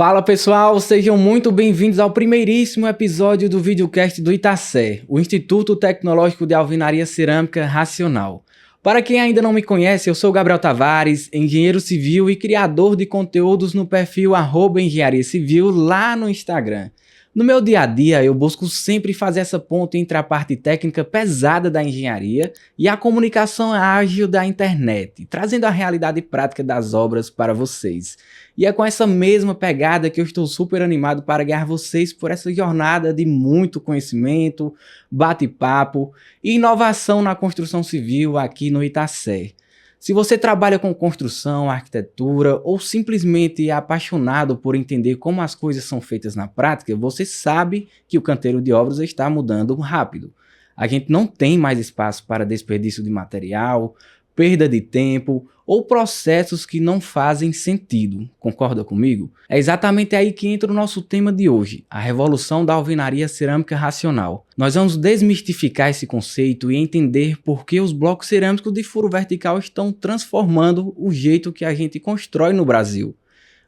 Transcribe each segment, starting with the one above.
Fala pessoal, sejam muito bem-vindos ao primeiríssimo episódio do videocast do ITACE, o Instituto Tecnológico de Alvenaria Cerâmica Racional. Para quem ainda não me conhece, eu sou Gabriel Tavares, engenheiro civil e criador de conteúdos no perfil @engenharia-civil lá no Instagram. No meu dia a dia, eu busco sempre fazer essa ponte entre a parte técnica pesada da engenharia e a comunicação ágil da internet, trazendo a realidade prática das obras para vocês. E é com essa mesma pegada que eu estou super animado para guiar vocês por essa jornada de muito conhecimento, bate-papo e inovação na construção civil aqui no ITACE. Se você trabalha com construção, arquitetura ou simplesmente é apaixonado por entender como as coisas são feitas na prática, você sabe que o canteiro de obras está mudando rápido. A gente não tem mais espaço para desperdício de material, perda de tempo ou processos que não fazem sentido. Concorda comigo? É exatamente aí que entra o nosso tema de hoje, a revolução da alvenaria cerâmica racional. Nós vamos desmistificar esse conceito e entender por que os blocos cerâmicos de furo vertical estão transformando o jeito que a gente constrói no Brasil.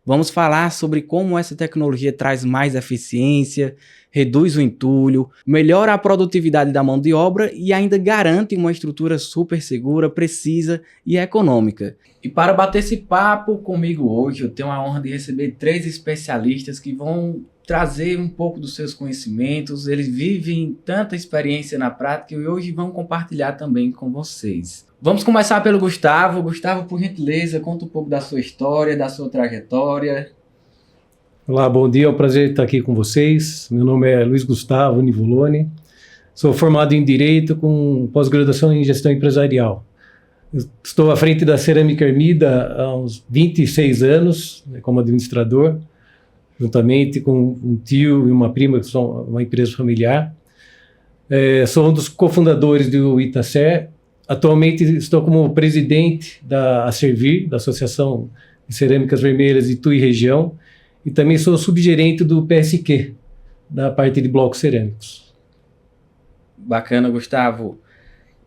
Vamos falar sobre como essa tecnologia traz mais eficiência, reduz o entulho, melhora a produtividade da mão de obra e ainda garante uma estrutura super segura, precisa e econômica. E para bater esse papo comigo hoje, eu tenho a honra de receber 3 especialistas que vão trazer um pouco dos seus conhecimentos. Eles vivem tanta experiência na prática e hoje vão compartilhar também com vocês. Vamos começar pelo Gustavo. Gustavo, por gentileza, conta um pouco da sua história, da sua trajetória. Olá, bom dia, é um prazer estar aqui com vocês. Meu nome é Luiz Gustavo Nivoloni, sou formado em Direito com pós-graduação em Gestão Empresarial. Estou à frente da Cerâmica Ermida há uns 26 anos, como administrador, juntamente com um tio e uma prima, que são uma empresa familiar. Sou um dos cofundadores do ITACE. Atualmente estou como presidente da Acervir, da Associação de Cerâmicas Vermelhas de Itu e Região, e também sou subgerente do PSQ, da parte de blocos cerâmicos. Bacana, Gustavo.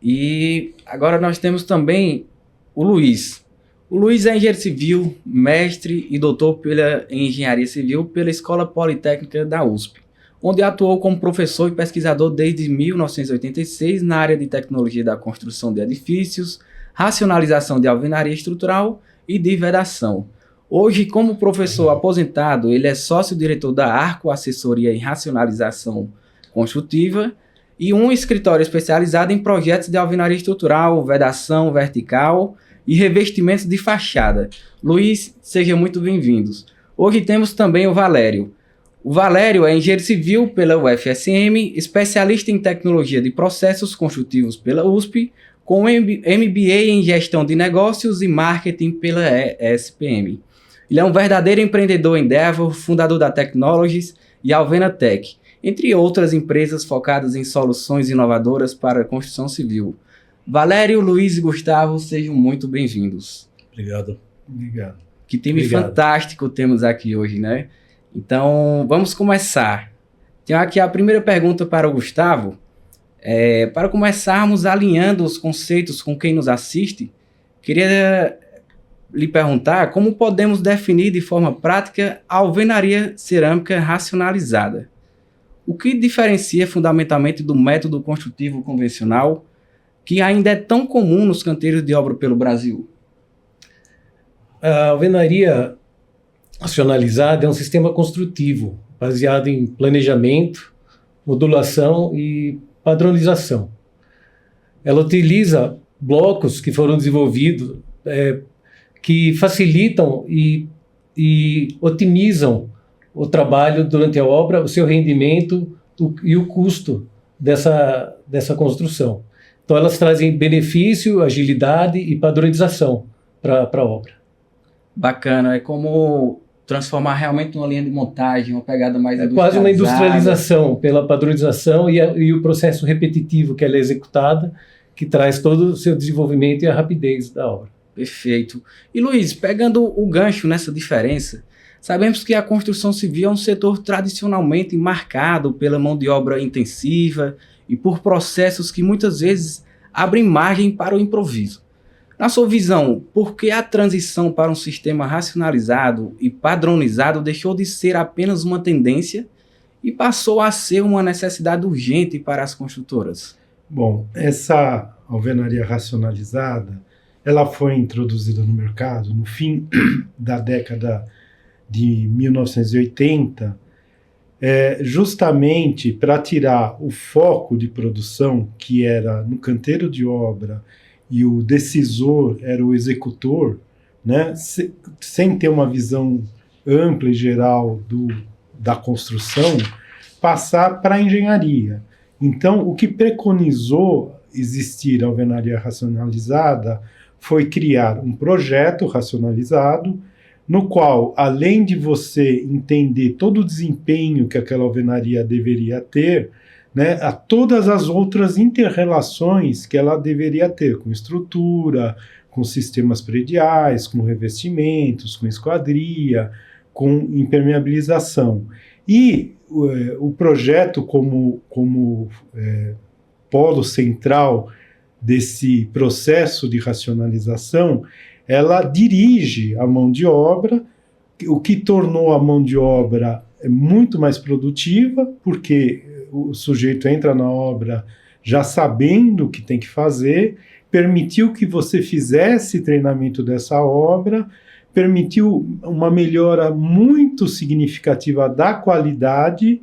E agora nós temos também o Luiz. O Luiz é engenheiro civil, mestre e doutor em engenharia civil pela Escola Politécnica da USP, onde atuou como professor e pesquisador desde 1986 na área de tecnologia da construção de edifícios, racionalização de alvenaria estrutural e de vedação. Hoje, como professor aposentado, ele é sócio-diretor da Arco Assessoria em Racionalização Construtiva e um escritório especializado em projetos de alvenaria estrutural, vedação vertical e revestimentos de fachada. Luiz, sejam muito bem-vindos. Hoje temos também o Valério. O Valério é engenheiro civil pela UFSM, especialista em tecnologia de processos construtivos pela USP, com MBA em gestão de negócios e marketing pela ESPM. Ele é um verdadeiro empreendedor Endeavor, fundador da Technologies e Alvenatech, entre outras empresas focadas em soluções inovadoras para a construção civil. Valério, Luiz e Gustavo, sejam muito bem-vindos. Obrigado. Que time fantástico temos aqui hoje, né? Então, vamos começar. Tenho aqui a primeira pergunta para o Gustavo. Para começarmos alinhando os conceitos com quem nos assiste, queria lhe perguntar como podemos definir de forma prática a alvenaria cerâmica racionalizada. O que diferencia fundamentalmente do método construtivo convencional, que ainda é tão comum nos canteiros de obra pelo Brasil? A alvenaria racionalizada é um sistema construtivo baseado em planejamento, modulação e padronização. Ela utiliza blocos que foram desenvolvidos que facilitam e otimizam o trabalho durante a obra, o seu rendimento e o custo dessa construção. Então elas trazem benefício, agilidade e padronização para a obra. Bacana, é como transformar realmente numa linha de montagem, uma pegada mais industrializada. É quase uma industrialização pela padronização e o processo repetitivo que ela é executada, que traz todo o seu desenvolvimento e a rapidez da obra. Perfeito. E Luiz, pegando o gancho nessa diferença, sabemos que a construção civil é um setor tradicionalmente marcado pela mão de obra intensiva e por processos que muitas vezes abrem margem para o improviso. Na sua visão, por que a transição para um sistema racionalizado e padronizado deixou de ser apenas uma tendência e passou a ser uma necessidade urgente para as construtoras? Bom, essa alvenaria racionalizada, ela foi introduzida no mercado no fim da década de 1980, justamente para tirar o foco de produção, que era no canteiro de obra, e o decisor era o executor, né, sem ter uma visão ampla e geral da construção, passar para a engenharia. Então, o que preconizou existir a alvenaria racionalizada foi criar um projeto racionalizado, no qual, além de você entender todo o desempenho que aquela alvenaria deveria ter, né, a todas as outras inter-relações que ela deveria ter, com estrutura, com sistemas prediais, com revestimentos, com esquadria, com impermeabilização. E o projeto como polo central desse processo de racionalização, ela dirige a mão de obra, o que tornou a mão de obra muito mais produtiva, porque o sujeito entra na obra já sabendo o que tem que fazer, permitiu que você fizesse treinamento dessa obra, permitiu uma melhora muito significativa da qualidade,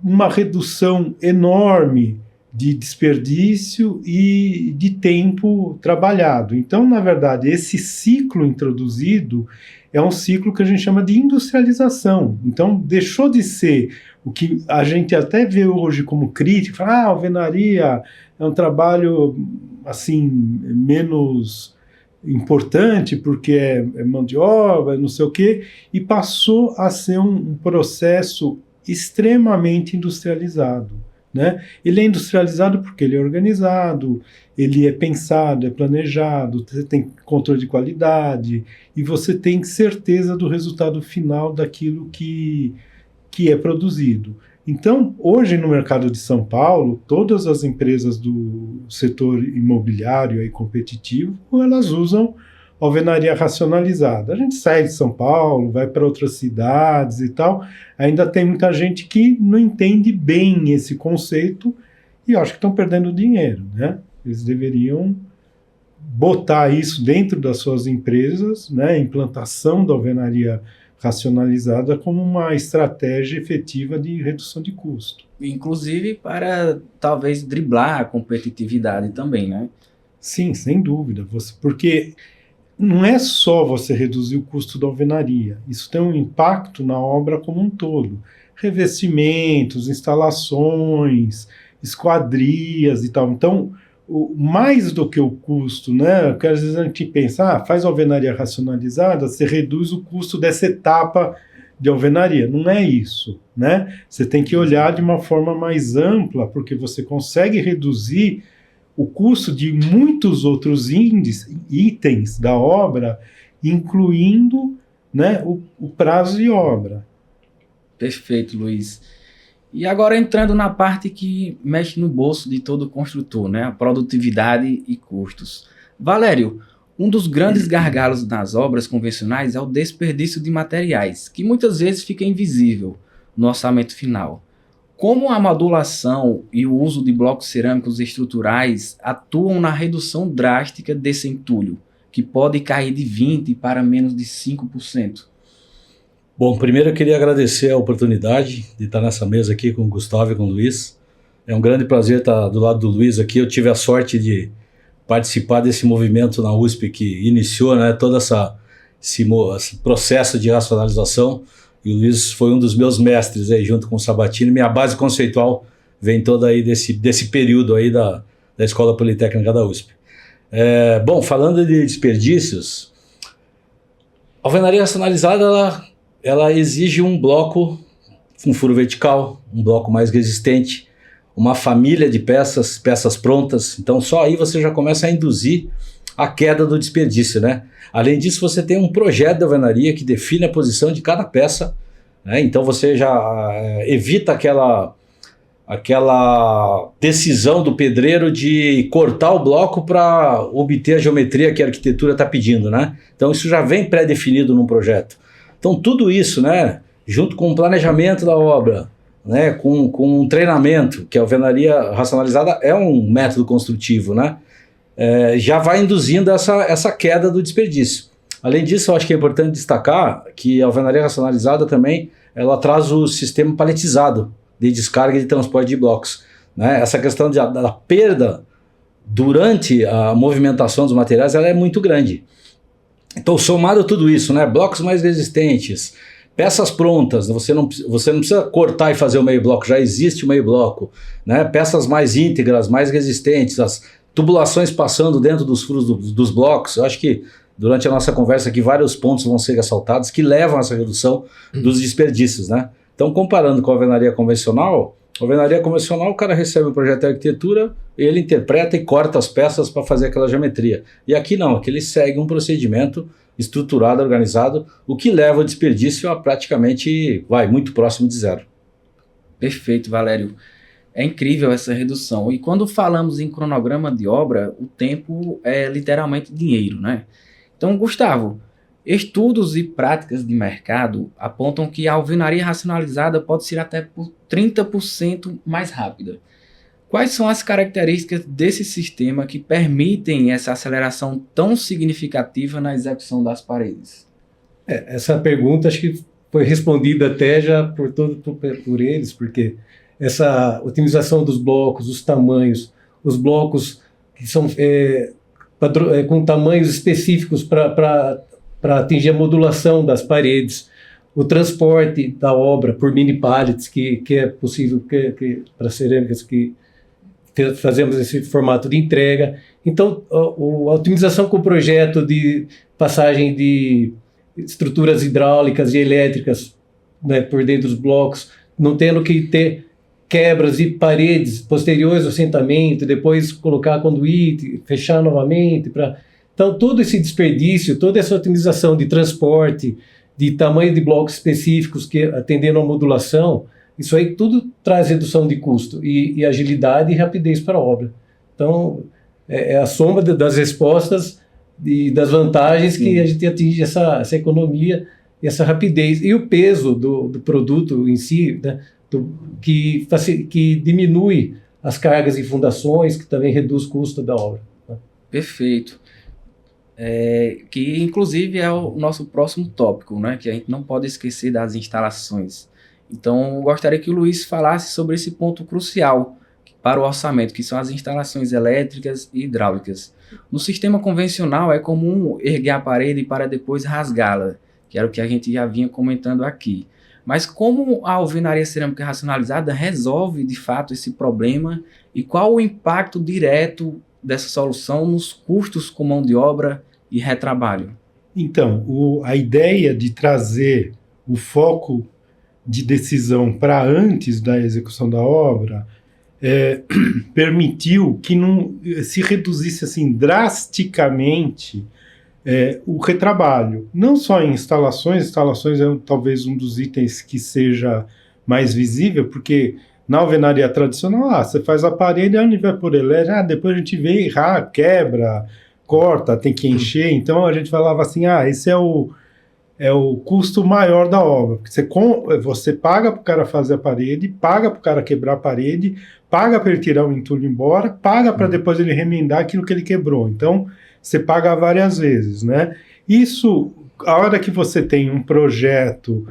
uma redução enorme de desperdício e de tempo trabalhado. Então, na verdade, esse ciclo introduzido é um ciclo que a gente chama de industrialização. Então, deixou de ser o que a gente até vê hoje como crítica, fala, a alvenaria é um trabalho assim menos importante porque é mão de obra, não sei o quê, e passou a ser um processo extremamente industrializado. Né? Ele é industrializado porque ele é organizado, ele é pensado, é planejado, você tem controle de qualidade e você tem certeza do resultado final daquilo que é produzido. Então, hoje no mercado de São Paulo, todas as empresas do setor imobiliário e competitivo, elas usam alvenaria racionalizada. A gente sai de São Paulo, vai para outras cidades e tal, ainda tem muita gente que não entende bem esse conceito e acho que estão perdendo dinheiro, né? Eles deveriam botar isso dentro das suas empresas, né? A implantação da alvenaria racionalizada como uma estratégia efetiva de redução de custo. Inclusive para talvez driblar a competitividade também, né? Sim, sem dúvida. Porque não é só você reduzir o custo da alvenaria, isso tem um impacto na obra como um todo. Revestimentos, instalações, esquadrias e tal. Então, mais do que o custo, né? Porque às vezes a gente pensa, faz alvenaria racionalizada, você reduz o custo dessa etapa de alvenaria. Não é isso, né? Você tem que olhar de uma forma mais ampla, porque você consegue reduzir o custo de muitos outros itens da obra, incluindo, né, o prazo de obra. Perfeito, Luiz. E agora entrando na parte que mexe no bolso de todo construtor, né, a produtividade e custos. Valério, um dos grandes gargalos nas obras convencionais é o desperdício de materiais, que muitas vezes fica invisível no orçamento final. Como a modulação e o uso de blocos cerâmicos estruturais atuam na redução drástica desse entulho, que pode cair de 20% para menos de 5%? Bom, primeiro eu queria agradecer a oportunidade de estar nessa mesa aqui com o Gustavo e com o Luiz. É um grande prazer estar do lado do Luiz aqui. Eu tive a sorte de participar desse movimento na USP que iniciou, né, todo esse processo de racionalização. E o Luiz foi um dos meus mestres aí, junto com o Sabatini. Minha base conceitual vem toda aí desse período aí da Escola Politécnica da USP. Bom, falando de desperdícios, a alvenaria racionalizada ela exige um bloco com furo vertical, um bloco mais resistente, uma família de peças prontas. Então só aí você já começa a induzir a queda do desperdício, né? Além disso, você tem um projeto de alvenaria que define a posição de cada peça, né? Então você já evita aquela decisão do pedreiro de cortar o bloco para obter a geometria que a arquitetura está pedindo, né? Então isso já vem pré-definido num projeto. Então tudo isso, né, junto com o planejamento da obra, né, com um treinamento, que a alvenaria racionalizada é um método construtivo, né, já vai induzindo essa queda do desperdício. Além disso, eu acho que é importante destacar que a alvenaria racionalizada também ela traz o sistema paletizado de descarga e de transporte de blocos, né? Essa questão da perda durante a movimentação dos materiais ela é muito grande. Então, somado a tudo isso, né, blocos mais resistentes, peças prontas, você não precisa cortar e fazer o meio bloco, já existe o meio bloco, né? Peças mais íntegras, mais resistentes, as tubulações passando dentro dos furos dos blocos. Eu acho que durante a nossa conversa aqui vários pontos vão ser ressaltados que levam a essa redução dos desperdícios, né? Então, comparando com a alvenaria convencional, o cara recebe o projeto de arquitetura, ele interpreta e corta as peças para fazer aquela geometria. E aqui não, aqui ele segue um procedimento estruturado, organizado, o que leva o desperdício a praticamente, muito próximo de zero. Perfeito, Valério. É incrível essa redução. E quando falamos em cronograma de obra, o tempo é literalmente dinheiro, né? Então, Gustavo, estudos e práticas de mercado apontam que a alvenaria racionalizada pode ser até por 30% mais rápida. Quais são as características desse sistema que permitem essa aceleração tão significativa na execução das paredes? Essa pergunta acho que foi respondida até já por eles, porque essa otimização dos blocos, os tamanhos, os blocos que são com tamanhos específicos para atingir a modulação das paredes, o transporte da obra por mini pallets, que é possível para cerâmicas que fazemos esse formato de entrega. Então, a otimização com o projeto de passagem de estruturas hidráulicas e elétricas, né, por dentro dos blocos, não tendo que ter quebras de paredes posteriores ao assentamento, depois colocar conduíte, fechar novamente. Então, todo esse desperdício, toda essa otimização de transporte, de tamanho de blocos específicos que atendendo à modulação, isso aí tudo traz redução de custo e agilidade e rapidez para a obra. Então, é a soma das respostas e das vantagens que a gente atinge essa economia e essa rapidez. E o peso do produto em si, né, que diminui as cargas e fundações, que também reduz o custo da obra. Né? Perfeito. Que inclusive é o nosso próximo tópico, né, que a gente não pode esquecer das instalações. Então, eu gostaria que o Luiz falasse sobre esse ponto crucial para o orçamento, que são as instalações elétricas e hidráulicas. No sistema convencional, é comum erguer a parede para depois rasgá-la, que era o que a gente já vinha comentando aqui. Mas como a alvenaria cerâmica racionalizada resolve, de fato, esse problema e qual o impacto direto dessa solução nos custos com mão de obra e retrabalho? Então, a ideia de trazer o foco de decisão para antes da execução da obra permitiu que não se reduzisse assim drasticamente o retrabalho. Não só em instalações é talvez um dos itens que seja mais visível, porque na alvenaria tradicional, você faz a parede, onde vai por elétrica, depois a gente vê, quebra, corta, tem que encher. Então a gente falava assim, esse é o custo maior da obra, porque você paga para o cara fazer a parede, paga para o cara quebrar a parede, paga para ele tirar o entulho embora, paga para depois ele remendar aquilo que ele quebrou. Então, você paga várias vezes, né? Isso, a hora que você tem um projeto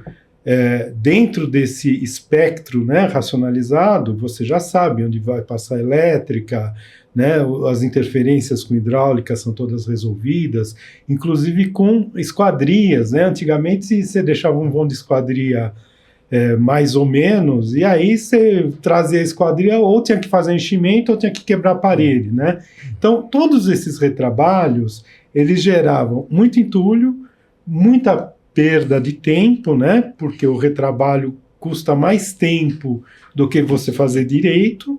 dentro desse espectro, né, racionalizado, você já sabe onde vai passar a elétrica, né, as interferências com hidráulica são todas resolvidas, inclusive com esquadrias, né? Antigamente você deixava um vão de esquadria mais ou menos, e aí você trazia a esquadria, ou tinha que fazer enchimento, ou tinha que quebrar a parede, né? Então, todos esses retrabalhos, eles geravam muito entulho, muita perda de tempo, né? Porque o retrabalho custa mais tempo do que você fazer direito,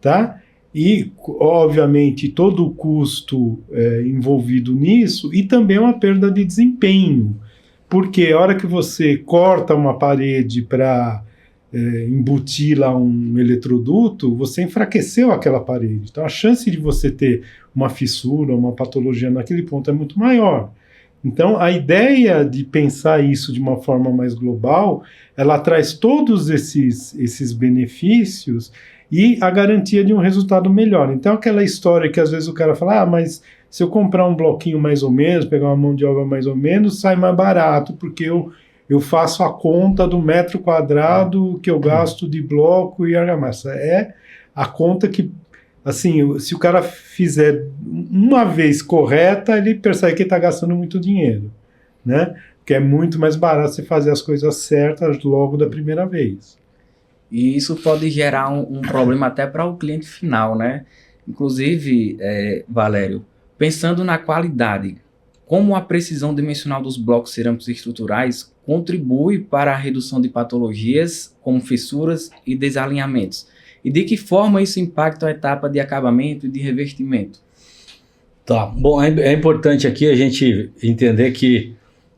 tá? E, obviamente, todo o custo envolvido nisso, e também uma perda de desempenho, porque a hora que você corta uma parede para embutir lá um eletroduto, você enfraqueceu aquela parede. Então a chance de você ter uma fissura, uma patologia naquele ponto é muito maior. Então a ideia de pensar isso de uma forma mais global, ela traz todos esses benefícios e a garantia de um resultado melhor. Então aquela história que às vezes o cara fala, mas se eu comprar um bloquinho mais ou menos, pegar uma mão de obra mais ou menos, sai mais barato, porque eu faço a conta do metro quadrado que eu gasto de bloco e argamassa. É a conta que, assim, se o cara fizer uma vez correta, ele percebe que está gastando muito dinheiro, né? Porque é muito mais barato você fazer as coisas certas logo da primeira vez. E isso pode gerar um problema até para o cliente final, né? Inclusive, Valério, pensando na qualidade, como a precisão dimensional dos blocos cerâmicos estruturais contribui para a redução de patologias como fissuras e desalinhamentos? E de que forma isso impacta a etapa de acabamento e de revestimento? Tá, bom, é importante aqui a gente entender que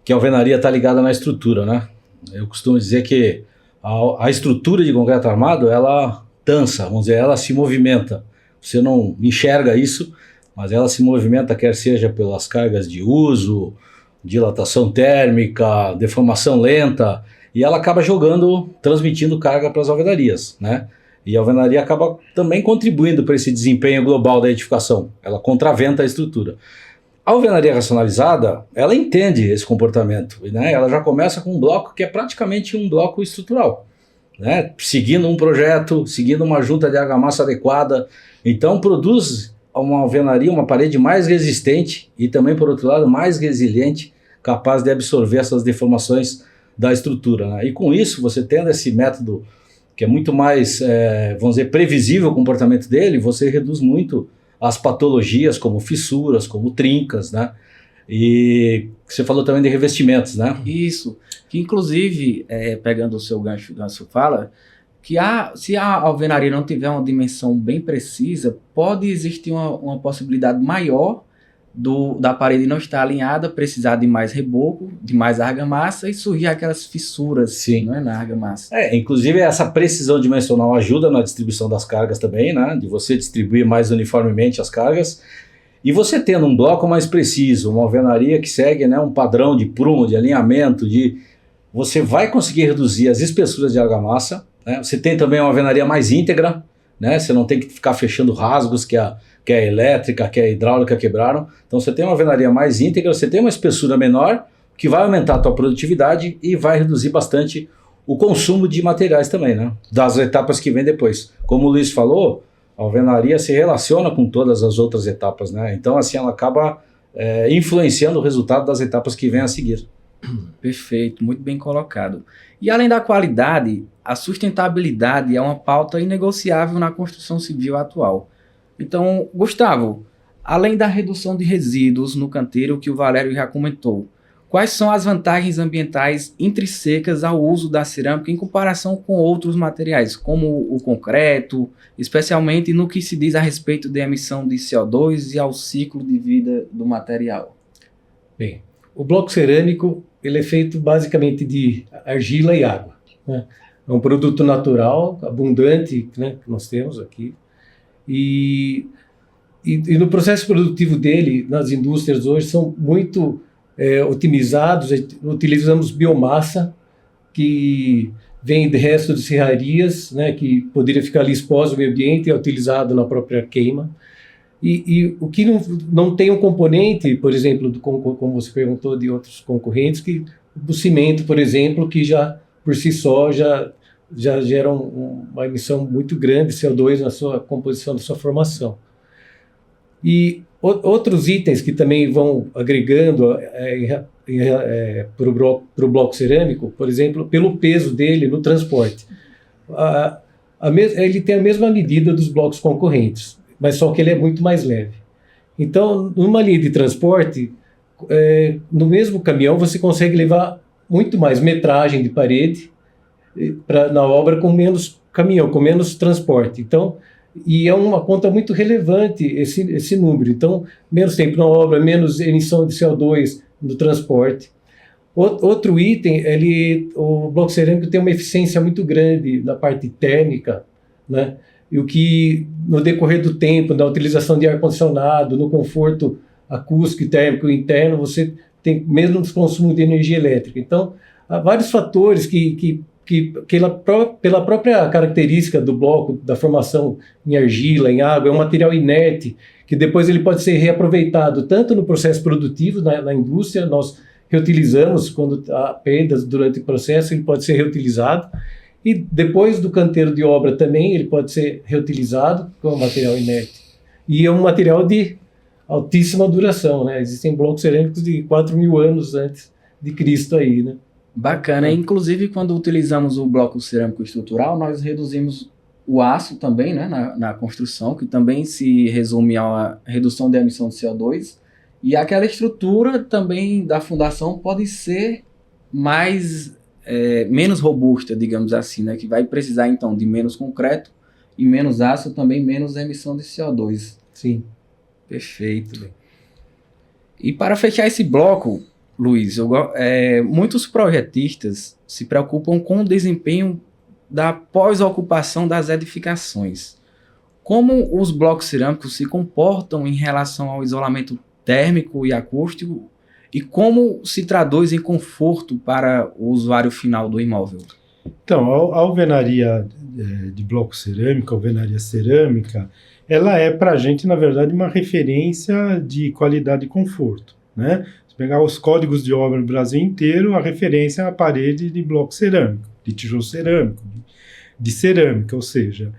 a alvenaria está ligada na estrutura, né? Eu costumo dizer que a estrutura de concreto armado, ela dança, vamos dizer, ela se movimenta. Você não enxerga isso, mas ela se movimenta, quer seja pelas cargas de uso, dilatação térmica, deformação lenta, e ela acaba transmitindo carga para as alvenarias, né? E a alvenaria acaba também contribuindo para esse desempenho global da edificação. Ela contraventa a estrutura. A alvenaria racionalizada, ela entende esse comportamento, né? Ela já começa com um bloco que é praticamente um bloco estrutural, né? Seguindo um projeto, seguindo uma junta de argamassa adequada. Então produz uma alvenaria, uma parede mais resistente e também, por outro lado, mais resiliente, capaz de absorver essas deformações da estrutura, né? E com isso, você tendo esse método que é muito mais, vamos dizer, previsível o comportamento dele, você reduz muito as patologias como fissuras, como trincas, né? E você falou também de revestimentos, né? Isso, que inclusive, pegando o seu gancho da sua fala, que se a alvenaria não tiver uma dimensão bem precisa, pode existir uma possibilidade maior da parede não estar alinhada, precisar de mais reboco, de mais argamassa e surgir aquelas fissuras. Sim. Não é, na argamassa. Inclusive essa precisão dimensional ajuda na distribuição das cargas também, né? De você distribuir mais uniformemente as cargas. E você tendo um bloco mais preciso, uma alvenaria que segue, né, um padrão de prumo, de alinhamento, você vai conseguir reduzir as espessuras de argamassa, né? Você tem também uma alvenaria mais íntegra, né? Você não tem que ficar fechando rasgos que a elétrica, que a hidráulica quebraram. Então você tem uma alvenaria mais íntegra, você tem uma espessura menor, que vai aumentar a tua produtividade e vai reduzir bastante o consumo de materiais também, né? Das etapas que vem depois. Como o Luiz falou, a alvenaria se relaciona com todas as outras etapas, né? Então assim ela acaba influenciando o resultado das etapas que vêm a seguir. Perfeito, muito bem colocado. E além da qualidade, a sustentabilidade é uma pauta inegociável na construção civil atual. Então, Gustavo, além da redução de resíduos no canteiro que o Valério já comentou, quais são as vantagens ambientais intrínsecas ao uso da cerâmica em comparação com outros materiais, como o concreto, especialmente no que se diz a respeito da emissão de CO2 e ao ciclo de vida do material? Bem, o bloco cerâmico ele é feito basicamente de argila e água, né? É um produto natural, abundante, né, que nós temos aqui. E no processo produtivo dele, nas indústrias hoje, são muito otimizados. Utilizamos biomassa, que vem de resto de serrarias, né, que poderia ficar ali exposto ao meio ambiente e é utilizado na própria queima. E o que não tem um componente, por exemplo, como você perguntou de outros concorrentes, que o cimento, por exemplo, que já por si só já gera uma emissão muito grande de CO2 na sua composição, da sua formação. E outros itens que também vão agregando para o bloco cerâmico, por exemplo, pelo peso dele no transporte. Ele tem a mesma medida dos blocos concorrentes, mas só que ele é muito mais leve. Então, numa linha de transporte, no mesmo caminhão você consegue levar muito mais metragem de parede na obra com menos caminhão, com menos transporte. Então, e é uma conta muito relevante esse número. Então, menos tempo na obra, menos emissão de CO2 no transporte. Outro item, o bloco cerâmico tem uma eficiência muito grande na parte térmica, né? E o que, no decorrer do tempo, na utilização de ar-condicionado, no conforto acústico e térmico interno, você tem menos consumo de energia elétrica. Então, há vários fatores que pela própria característica do bloco, da formação em argila, em água, é um material inerte, que depois ele pode ser reaproveitado tanto no processo produtivo, na indústria, nós reutilizamos quando há perdas durante o processo, ele pode ser reutilizado, e depois do canteiro de obra também ele pode ser reutilizado como material inerte. E é um material de altíssima duração, né? Existem blocos cerâmicos de 4.000 anos antes de Cristo aí, né? Bacana. Inclusive, quando utilizamos o bloco cerâmico estrutural, nós reduzimos o aço também, né, na construção, que também se resume à redução da emissão de CO2. E aquela estrutura também da fundação pode ser menos robusta, digamos assim, né, que vai precisar, então, de menos concreto e menos aço, também menos emissão de CO2. Sim. Perfeito. E para fechar esse bloco, Luiz, muitos projetistas se preocupam com o desempenho da pós-ocupação das edificações. Como os blocos cerâmicos se comportam em relação ao isolamento térmico e acústico e como se traduz em conforto para o usuário final do imóvel? Então, a alvenaria de bloco cerâmico, a alvenaria cerâmica, ela é para a gente, na verdade, uma referência de qualidade e conforto, né? Se pegar os códigos de obra no Brasil inteiro, a referência é a parede de bloco cerâmico, de tijolo cerâmico, de cerâmica, ou seja,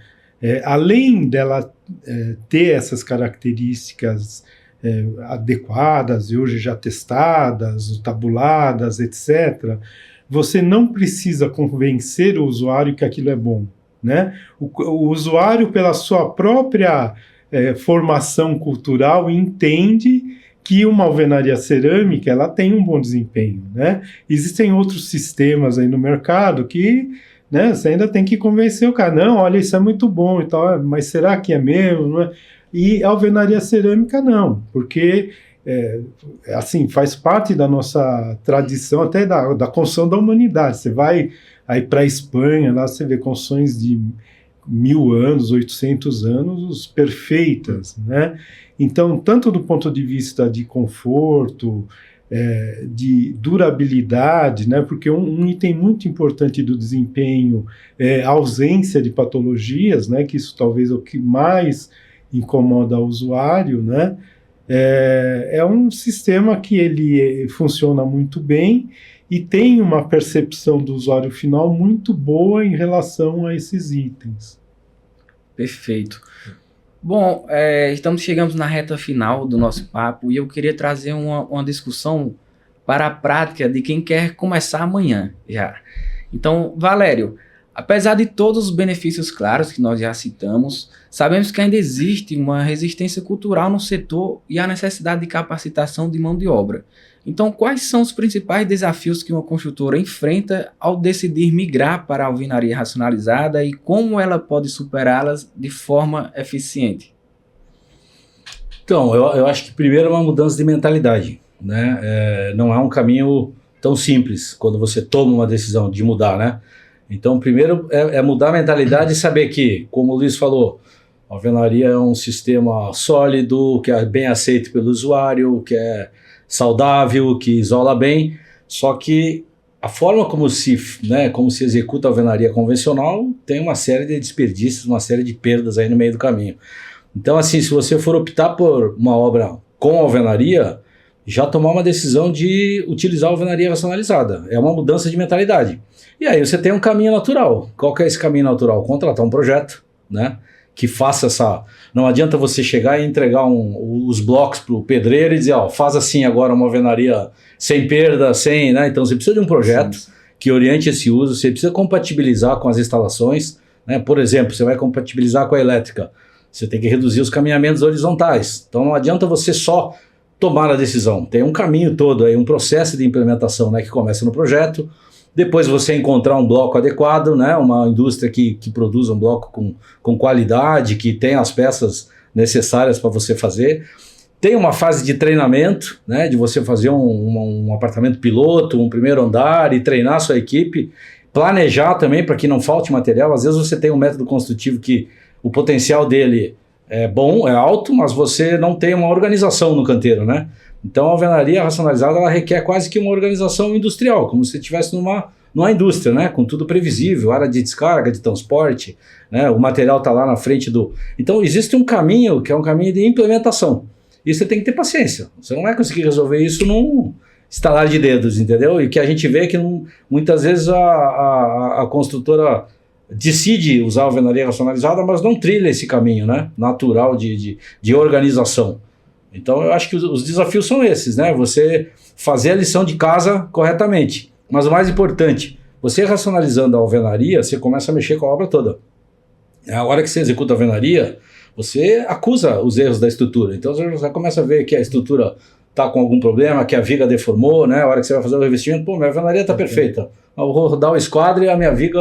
além dela ter essas características adequadas e hoje já testadas, tabuladas, etc., você não precisa convencer o usuário que aquilo é bom, né? O usuário, pela sua própria formação cultural, entende que uma alvenaria cerâmica ela tem um bom desempenho, né? Existem outros sistemas aí no mercado que, né, você ainda tem que convencer o cara, não, olha, isso é muito bom e tal, mas será que é mesmo? Não é? E a alvenaria cerâmica não, porque assim, faz parte da nossa tradição, até da construção da humanidade. Você vai aí para a Espanha, lá você vê construções de 1000 anos, 800 anos, perfeitas, né? Então, tanto do ponto de vista de conforto, de durabilidade, né? Porque um item muito importante do desempenho é a ausência de patologias, né? Que isso talvez é o que mais incomoda o usuário, né? É um sistema que ele funciona muito bem e tem uma percepção do usuário final muito boa em relação a esses itens. Perfeito. Bom, chegamos na reta final do nosso papo e eu queria trazer uma discussão para a prática de quem quer começar amanhã já. Então, Valério, apesar de todos os benefícios claros que nós já citamos, sabemos que ainda existe uma resistência cultural no setor e a necessidade de capacitação de mão de obra. Então, quais são os principais desafios que uma construtora enfrenta ao decidir migrar para a alvenaria racionalizada e como ela pode superá-las de forma eficiente? Então, eu acho que primeiro é uma mudança de mentalidade, né? Não é um caminho tão simples quando você toma uma decisão de mudar, né? Então, primeiro é mudar a mentalidade e saber que, como o Luiz falou, a alvenaria é um sistema sólido, que é bem aceito pelo usuário, que é saudável, que isola bem, só que a forma como se executa a alvenaria convencional tem uma série de desperdícios, uma série de perdas aí no meio do caminho. Então, assim, se você for optar por uma obra com alvenaria, já tomar uma decisão de utilizar a alvenaria racionalizada. É uma mudança de mentalidade. E aí você tem um caminho natural. Qual que é esse caminho natural? Contratar um projeto, né, que faça essa... Não adianta você chegar e entregar os blocos para o pedreiro e dizer, ó, faz assim agora uma alvenaria sem perda, sem... Né? Então você precisa de um projeto que oriente esse uso, você precisa compatibilizar com as instalações, né? Por exemplo, você vai compatibilizar com a elétrica, você tem que reduzir os caminhamentos horizontais. Então não adianta você só tomar a decisão. Tem um caminho todo aí, um processo de implementação, né, que começa no projeto. Depois você encontrar um bloco adequado, né, uma indústria que produza um bloco com qualidade, que tem as peças necessárias para você fazer. tem uma fase de treinamento, né, de você fazer um apartamento piloto, um primeiro andar e treinar a sua equipe, planejar também para que não falte material. Às vezes você tem um método construtivo que o potencial dele é bom, é alto, mas você não tem uma organização no canteiro, né? Então a alvenaria racionalizada ela requer quase que uma organização industrial, como se estivesse numa indústria, né? Com tudo previsível, área de descarga, de transporte, né? O material está lá na frente do... Então existe um caminho que é um caminho de implementação. E você tem que ter paciência. Você não vai conseguir resolver isso num estalar de dedos, entendeu? E que a gente vê que muitas vezes a construtora decide usar a alvenaria racionalizada, mas não trilha esse caminho, né? Natural de organização. Então eu acho que os desafios são esses, né? Você fazer a lição de casa corretamente. Mas o mais importante, você racionalizando a alvenaria, você começa a mexer com a obra toda. A hora que você executa a alvenaria, você acusa os erros da estrutura. Então você já começa a ver que a estrutura está com algum problema, que a viga deformou, né? A hora que você vai fazer o revestimento, pô, minha alvenaria está perfeita. Eu vou rodar o esquadro e a minha viga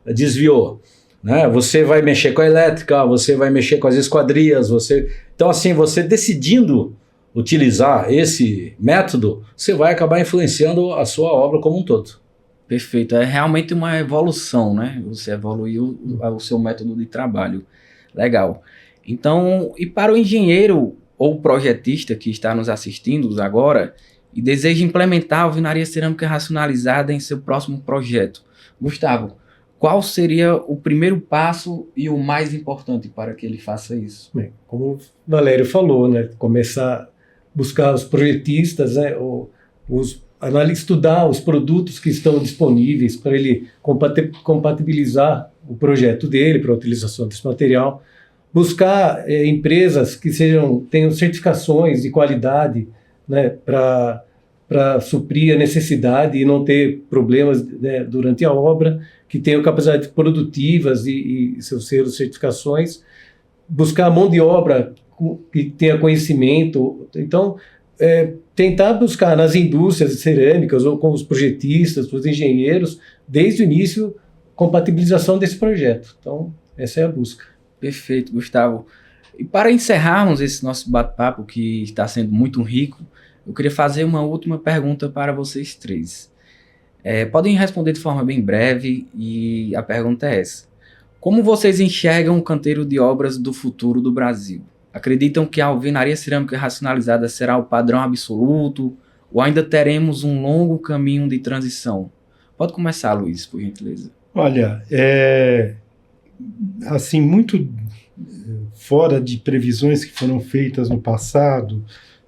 desviou. Né? Você vai mexer com a elétrica, você vai mexer com as esquadrias, então assim, você decidindo utilizar esse método, você vai acabar influenciando a sua obra como um todo. Perfeito, é realmente uma evolução, né? Você evoluiu o seu método de trabalho. Legal. Então, e para o engenheiro ou projetista que está nos assistindo agora e deseja implementar a alvenaria cerâmica racionalizada em seu próximo projeto, Gustavo, qual seria o primeiro passo e o mais importante para que ele faça isso? Bem, como o Valério falou, né, começar a buscar os projetistas, né, estudar os produtos que estão disponíveis para ele compatibilizar o projeto dele para a utilização desse material, buscar empresas que tenham certificações de qualidade, né, para suprir a necessidade e não ter problemas, né, durante a obra, que tenham capacidades produtivas e seus selos, certificações, buscar mão de obra que tenha conhecimento. Então, tentar buscar nas indústrias cerâmicas ou com os projetistas, os engenheiros, desde o início, compatibilização desse projeto. Então, essa é a busca. Perfeito, Gustavo. E para encerrarmos esse nosso bate-papo, que está sendo muito rico, eu queria fazer uma última pergunta para vocês três. Podem responder de forma bem breve, e a pergunta é essa. Como vocês enxergam o canteiro de obras do futuro do Brasil? Acreditam que a alvenaria cerâmica racionalizada será o padrão absoluto, ou ainda teremos um longo caminho de transição? Pode começar, Luiz, por gentileza. Olha, assim, muito fora de previsões que foram feitas no passado,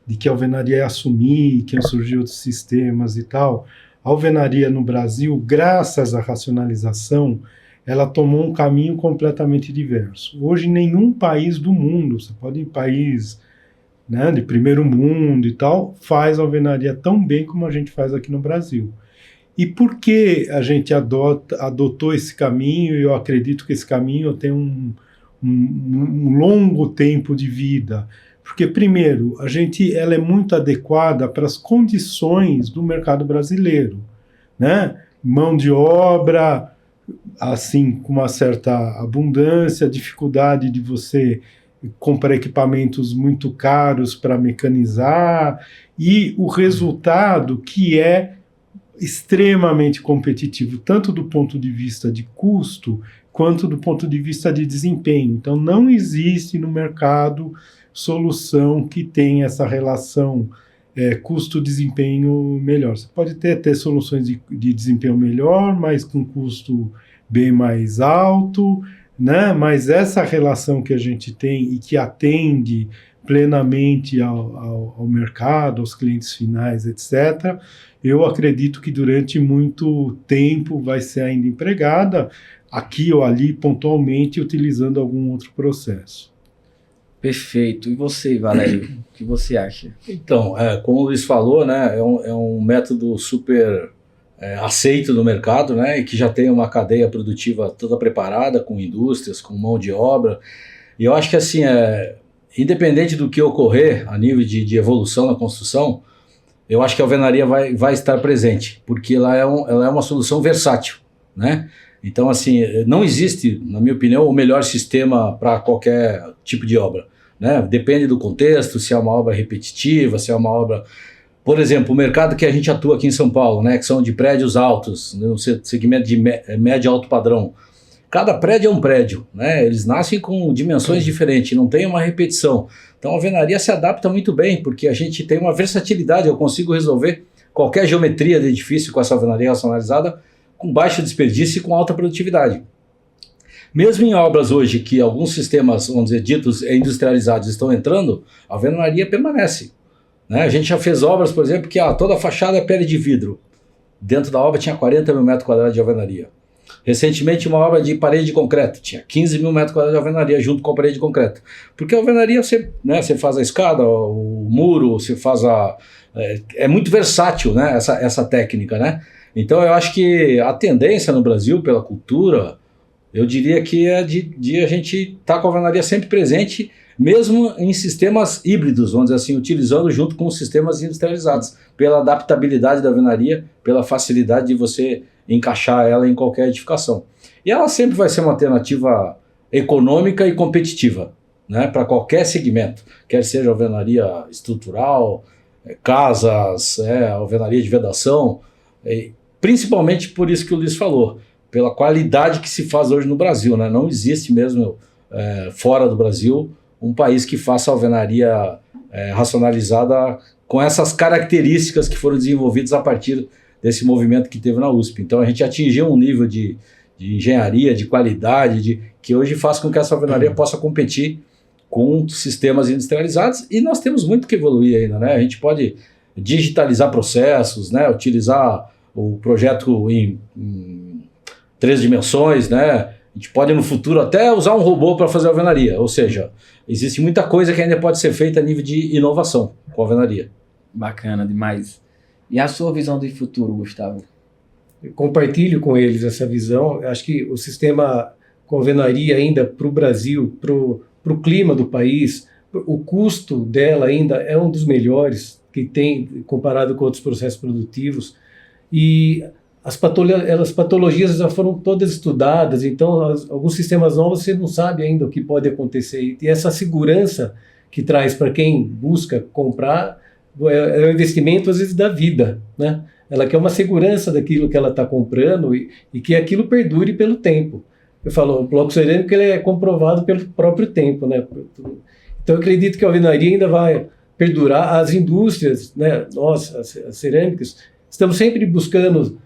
de que a alvenaria ia assumir, que iam surgir outros sistemas e tal, a alvenaria no Brasil, graças à racionalização, ela tomou um caminho completamente diverso. Hoje, nenhum país do mundo, você pode ir em país, né, de primeiro mundo e tal, faz alvenaria tão bem como a gente faz aqui no Brasil. E por que a gente adotou esse caminho? Eu acredito que esse caminho tem um longo tempo de vida. Porque, primeiro, ela é muito adequada para as condições do mercado brasileiro, né? Mão de obra, assim, com uma certa abundância, dificuldade de você comprar equipamentos muito caros para mecanizar, e o resultado que é extremamente competitivo, tanto do ponto de vista de custo, quanto do ponto de vista de desempenho. Então, não existe no mercado solução que tenha essa relação custo-desempenho melhor. Você pode ter soluções de desempenho melhor, mas com custo bem mais alto, né? Mas essa relação que a gente tem e que atende plenamente ao mercado, aos clientes finais, etc., eu acredito que durante muito tempo vai ser ainda empregada, aqui ou ali, pontualmente, utilizando algum outro processo. Perfeito. E você, Valério, o que você acha? Então, como o Luiz falou, né, é um método super aceito no mercado, né, e que já tem uma cadeia produtiva toda preparada, com indústrias, com mão de obra. E eu acho que, assim, independente do que ocorrer a nível de evolução na construção, eu acho que a alvenaria vai estar presente, porque ela é uma solução versátil, né? Então, assim, não existe, na minha opinião, o melhor sistema para qualquer tipo de obra. né? Depende do contexto, se é uma obra repetitiva, se é uma obra... Por exemplo, o mercado que a gente atua aqui em São Paulo, né, que são de prédios altos, no segmento de médio e alto padrão. Cada prédio é um prédio, né? Eles nascem com dimensões diferentes, não tem uma repetição. Então a alvenaria se adapta muito bem, porque a gente tem uma versatilidade, eu consigo resolver qualquer geometria de edifício com essa alvenaria racionalizada, com baixo desperdício e com alta produtividade. Mesmo em obras hoje que alguns sistemas, vamos dizer, ditos industrializados estão entrando, a alvenaria permanece. Né? A gente já fez obras, por exemplo, que toda a fachada é pele de vidro. Dentro da obra tinha 40 mil metros quadrados de alvenaria. Recentemente, uma obra de parede de concreto, tinha 15 mil metros quadrados de alvenaria junto com a parede de concreto. Porque a alvenaria, você faz a escada, o muro, você faz é muito versátil, né, essa técnica, né? Então eu acho que a tendência no Brasil, pela cultura, eu diria que é de a gente estar com a alvenaria sempre presente, mesmo em sistemas híbridos, vamos dizer assim, utilizando junto com os sistemas industrializados, pela adaptabilidade da alvenaria, pela facilidade de você encaixar ela em qualquer edificação. E ela sempre vai ser uma alternativa econômica e competitiva, né, para qualquer segmento, quer seja alvenaria estrutural, casas, alvenaria de vedação, principalmente por isso que o Luiz falou, pela qualidade que se faz hoje no Brasil, né? Não existe mesmo fora do Brasil um país que faça alvenaria racionalizada com essas características que foram desenvolvidas a partir desse movimento que teve na USP. Então a gente atingiu um nível de engenharia, de qualidade, que hoje faz com que essa alvenaria possa competir com sistemas industrializados, e nós temos muito que evoluir ainda, né? A gente pode digitalizar processos, né? Utilizar o projeto em 3 dimensões, né? A gente pode no futuro até usar um robô para fazer alvenaria, ou seja, existe muita coisa que ainda pode ser feita a nível de inovação com a alvenaria. Bacana demais. E a sua visão de futuro, Gustavo? Eu compartilho com eles essa visão. Eu acho que o sistema com alvenaria ainda para o Brasil, para o clima do país, o custo dela ainda é um dos melhores que tem comparado com outros processos produtivos. E as patologias já foram todas estudadas, então alguns sistemas novos você não sabe ainda o que pode acontecer. E essa segurança que traz para quem busca comprar é um investimento, às vezes, da vida, né? Ela quer uma segurança daquilo que ela está comprando e que aquilo perdure pelo tempo. Eu falo, o bloco cerâmico ele é comprovado pelo próprio tempo, né? Então eu acredito que a alvenaria ainda vai perdurar. As indústrias, né, nós, as cerâmicas, estamos sempre buscando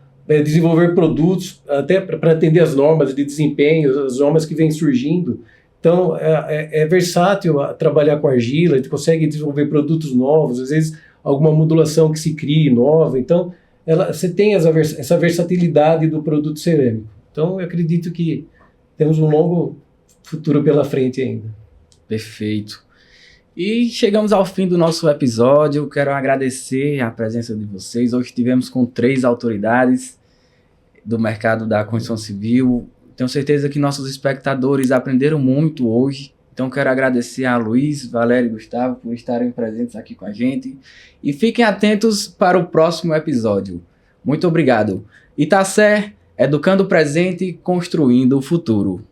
desenvolver produtos até para atender as normas de desempenho, as normas que vêm surgindo. Então, é versátil trabalhar com argila, a gente consegue desenvolver produtos novos, às vezes alguma modulação que se crie nova. Então, você tem essa versatilidade do produto cerâmico. Então, eu acredito que temos um longo futuro pela frente ainda. Perfeito. E chegamos ao fim do nosso episódio. Quero agradecer a presença de vocês. Hoje estivemos com 3 autoridades do mercado da construção civil. Tenho certeza que nossos espectadores aprenderam muito hoje. Então quero agradecer a Luiz, Valério e Gustavo por estarem presentes aqui com a gente. E fiquem atentos para o próximo episódio. Muito obrigado. Itácer, educando o presente, construindo o futuro.